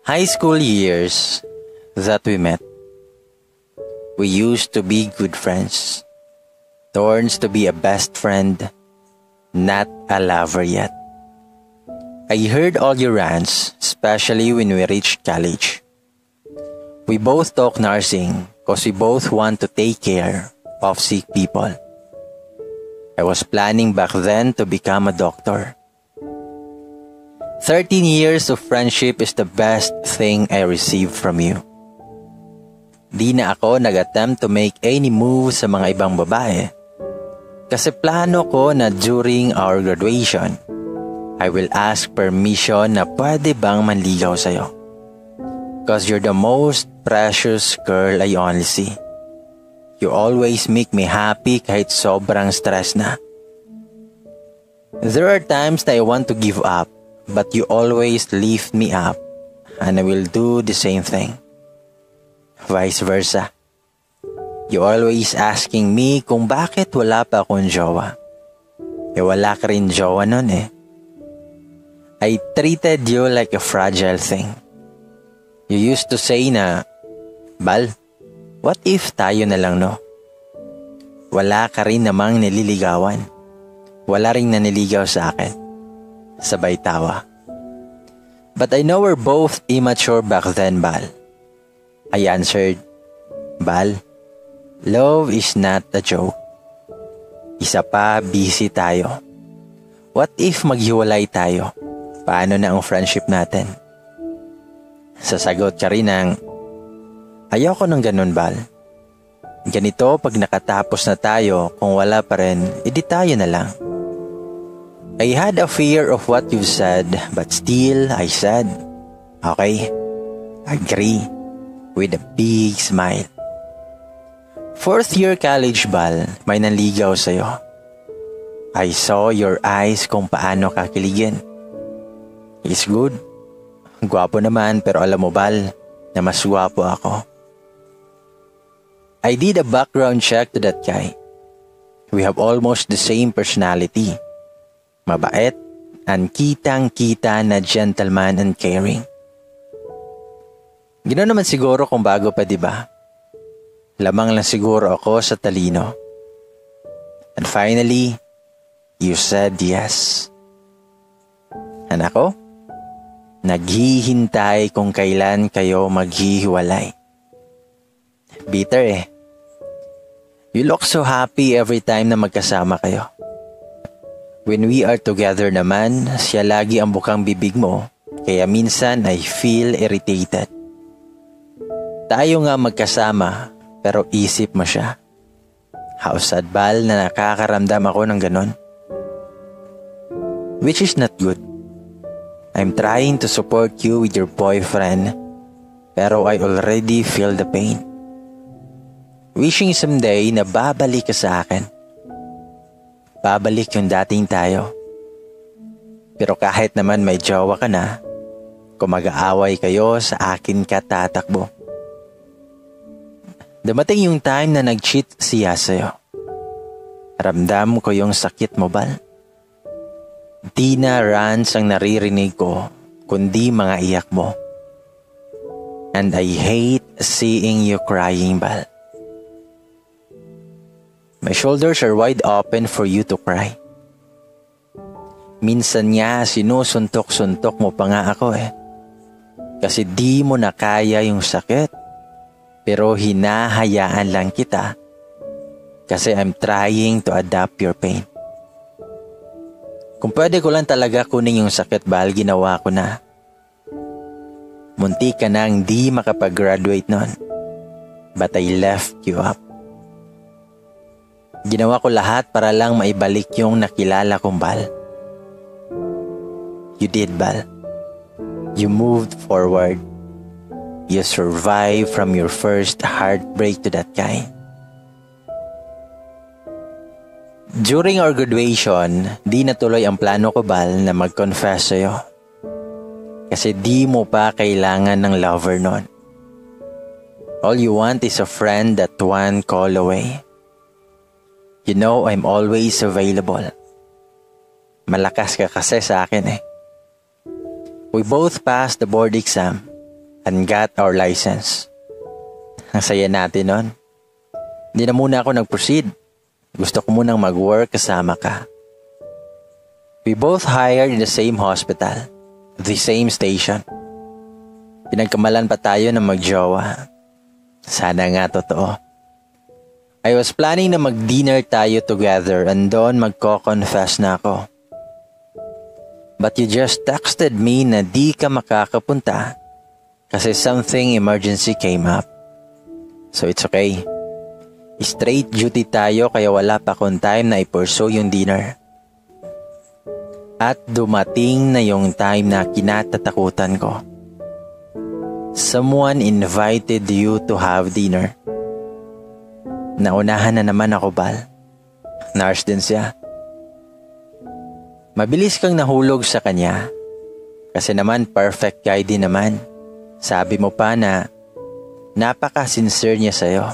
High school years that we met. We used to be good friends. Turns to be a best friend, not a lover yet. I heard all your rants, especially when we reached college. We both talk nursing because we both want to take care of sick people. I was planning back then to become a doctor. 13 years of friendship is the best thing I received from you. Di na ako nag-attempt to make any move sa mga ibang babae. Kasi plano ko na during our graduation, I will ask permission na pwede bang manligaw sa'yo. Cause you're the most precious girl I only see. You always make me happy kahit sobrang stress na. There are times that I want to give up, but you always lift me up, and I will do the same thing. Vice versa. You always asking me kung bakit wala pa akong jowa. Wala ka rin jowa nun eh. I treated you like a fragile thing. You used to say na, Bal, what if tayo na lang no? Wala ka rin namang nililigawan. Wala rin naniligaw sa akin. Sabay tawa. But I know we're both immature back then, Bal. I answered, Bal, love is not a joke. Isa pa, busy tayo. What if maghiwalay tayo? Paano na ang friendship natin? Sasagot ka rin ng, ayoko ng ganun, Bal. Ganito pag nakatapos na tayo, kung wala pa rin, edi tayo na lang. I had a fear of what you've said, but still I said, okay, agree, with a big smile. 4th year college, Bal, may nanligaw sa'yo. I saw your eyes kung paano kakiligin. He's good. Gwapo naman, pero alam mo, Bal, na mas gwapo ako. I did a background check to that guy. We have almost the same personality. Mabait, and kitang-kita na gentleman and caring. Ganoon naman siguro kung bago pa, diba? Lamang lang siguro ako sa talino. And finally, you said yes. And ako, naghihintay kung kailan kayo maghihiwalay. Bitter eh. You look so happy every time na magkasama kayo. When we are together naman, siya lagi ang bukang bibig mo, kaya minsan I feel irritated. Tayo nga magkasama, pero isip mo siya. How sad, Bal, na nakakaramdam ako ng ganon. Which is not good. I'm trying to support you with your boyfriend, pero I already feel the pain. Wishing someday na babalik ka sa akin. Babalik yung dating tayo. Pero kahit naman may jowa ka na, kung mag-aaway kayo, sa akin ka tatakbo. Dumating yung time na nag-cheat siya sa'yo. Ramdam ko yung sakit mo, Bal. Di na rants ang naririnig ko, kundi mga iyak mo. And I hate seeing you crying, Bal. My shoulders are wide open for you to cry. Minsan nga sinusuntok-suntok mo pa nga ako eh. Kasi di mo na kaya yung sakit. Pero hinahayaan lang kita. Kasi I'm trying to adapt your pain. Kung pwede ko lang talaga kunin yung sakit, Bal, ginawa ko na. Munti ka nang di makapag-graduate nun. But I left you up. Ginawa ko lahat para lang maibalik yung nakilala kong Bal. You did, Bal. You moved forward. You survived from your first heartbreak to that guy. During our graduation, di natuloy ang plano ko, Bal, na mag-confess sa'yo. Kasi di mo pa kailangan ng lover nun. All you want is a friend that one call away. You know I'm always available. Malakas ka kasi sa akin eh. We both passed the board exam. and got our license. Ang saya natin nun. Hindi na muna ako nag-proceed. Gusto ko munang mag-work kasama ka. We both hired in the same hospital, the same station. Pinagkamalan pa tayo na magjowa. Sana nga totoo. I was planning na mag-dinner tayo together and doon magko-confess na ako. But you just texted me na di ka makakapunta kasi something emergency came up. So it's okay. Straight duty tayo kaya wala pa akong time na i-pursue yung dinner. At dumating na yung time na kinatatakutan ko. Someone invited you to have dinner. Naunahan na naman ako, Bal. Nurse din siya. Mabilis kang nahulog sa kanya. Kasi naman perfect guy din naman. Sabi mo pa na napaka-sincere niya sa'yo.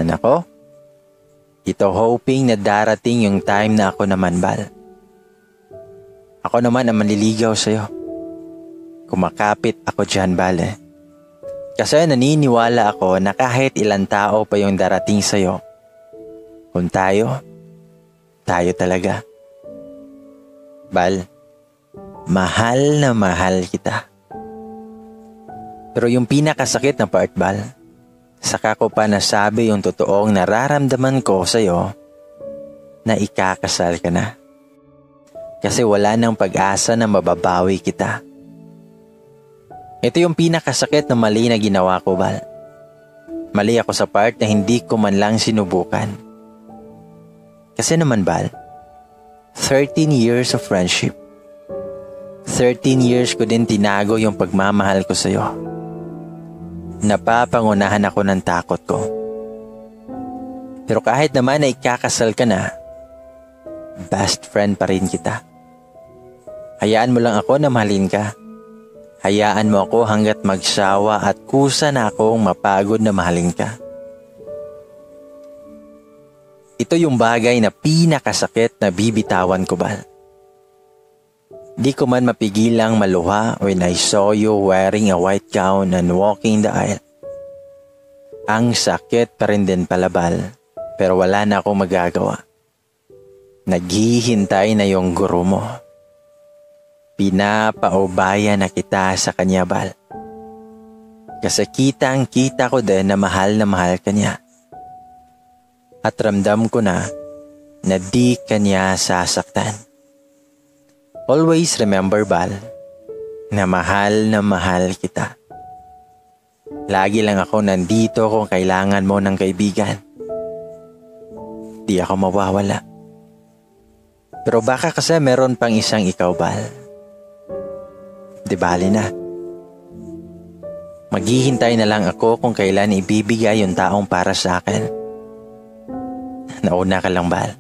Na nako, ito hoping na darating yung time na ako naman, Bal. Ako naman ang manliligaw sa'yo. Kumakapit ako dyan, Bal eh. Kasi naniniwala ako na kahit ilang tao pa yung darating sa'yo, kung tayo talaga. Bal, mahal na mahal kita. Pero yung pinakasakit na part, Bal, saka ko pa nasabi yung totoong nararamdaman ko sa'yo na ikakasal ka na. Kasi wala nang pag-asa na mababawi kita. Ito yung pinakasakit na mali na ginawa ko, Bal. Mali ako sa part na hindi ko man lang sinubukan. Kasi naman, Bal, 13 years of friendship. 13 years ko din tinago yung pagmamahal ko sa'yo. Napapangunahan ako ng takot ko. Pero kahit naman na ikakasal ka na, best friend pa rin kita. Hayaan mo lang ako na mahalin ka. Hayaan mo ako hanggat magsawa at kusa na akong mapagod na mahalin ka. Ito yung bagay na pinakasakit na bibitawan ko, Bal. Di ko man mapigilang maluha when I saw you wearing a white gown and walking the aisle. Ang sakit pa rin din pala, Bal, pero wala na akong magagawa. Naghihintay na yung guro mo. Pinapaubaya na kita sa kanya, Bal. Kasi kitang-kita ko din na mahal ka niya. At ramdam ko na di ka niya sasaktan. Always remember, Bal, na mahal kita. Lagi lang ako nandito kung kailangan mo ng kaibigan. Di ako mawawala. Pero baka kasi meron pang isang ikaw, Bal. Di bali na. Maghihintay na lang ako kung kailan ibibigay yung taong para sa akin. Nauna ka lang, Bal.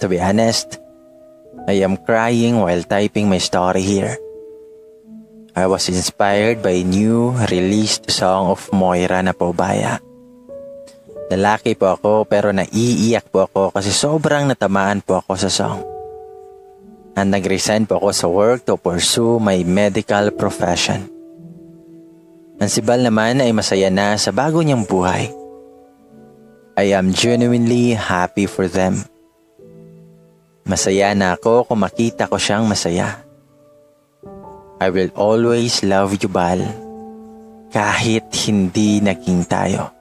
To be honest, I am crying while typing my story here. I was inspired by new released song of Moira na Paubaya. Lalaki po ako pero naiiyak po ako kasi sobrang natamaan po ako sa song. And nag-resign po ako sa work to pursue my medical profession. Ang si Bal naman ay masaya na sa bago niyang buhay. I am genuinely happy for them. Masaya na ako kung makita ko siyang masaya. I will always love you, Bal, kahit hindi naging tayo.